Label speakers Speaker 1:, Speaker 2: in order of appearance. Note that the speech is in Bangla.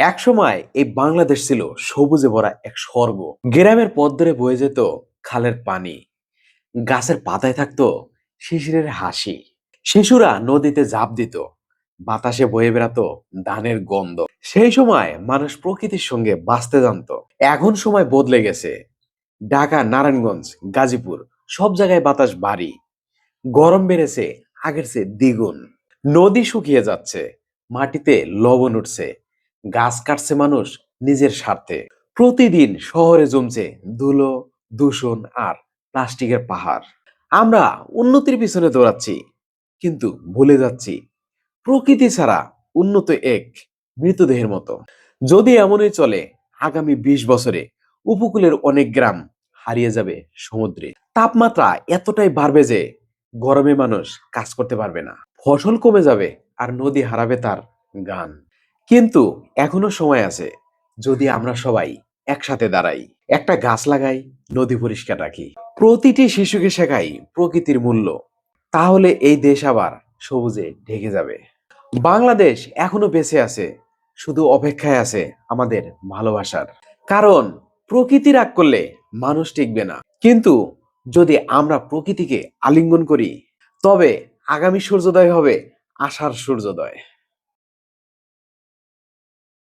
Speaker 1: এক সময় এই বাংলাদেশ ছিল সবুজে ভরা এক স্বর্গ। গ্রামের পথ ধরে বয়ে যেত খালের পানি, গাছের পাতায় থাকতো শিশিরের হাসি। শিশুরা নদীতে ঝাঁপ দিত, বাতাসে বয়ে বেড়াতো ধানের গন্ধ। সেই সময় মানুষ প্রকৃতির সঙ্গে বাঁচতে জানতো। এখন সময় বদলে গেছে। ঢাকা, নারায়ণগঞ্জ, গাজীপুর সব জায়গায় বাতাস ভারী, গরম বেড়েছে আগের চেয়ে দ্বিগুণ। নদী শুকিয়ে যাচ্ছে, মাটিতে লবণ উঠছে, গাছ কাটছে মানুষ নিজের স্বার্থে। প্রতিদিন শহরে জমছে ধুলো, দূষণ আর প্লাস্টিকের পাহাড়। আমরা উন্নতির পিছনে দৌড়াচ্ছি, কিন্তু ভুলে যাচ্ছি প্রকৃতি ছাড়া উন্নত এক মৃতদেহের মতো। যদি এমনই চলে, আগামী 20 বছরে উপকূলের অনেক গ্রাম হারিয়ে যাবে সমুদ্রে। তাপমাত্রা এতটাই বাড়বে যে গরমে মানুষ কাজ করতে পারবে না, ফসল কমে যাবে আর নদী হারাবে তার গান। কিন্তু এখনো সময় আছে। যদি আমরা সবাই একসাথে দাঁড়াই, একটা গাছ লাগাই, নদী পরিষ্কার রাখি, প্রতিটি শিশুকে শেখাই প্রকৃতির মূল্য, তাহলে এই দেশ আবার সবুজে ঢেকে যাবে। বাংলাদেশ এখনো বেঁচে আছে, শুধু অপেক্ষায় আছে আমাদের ভালোবাসার। কারণ প্রকৃতি রাগ করলে মানুষ টিকবে না, কিন্তু যদি আমরা প্রকৃতিকে আলিঙ্গন করি, তবে আগামী সূর্যোদয় হবে আশার সূর্যোদয়।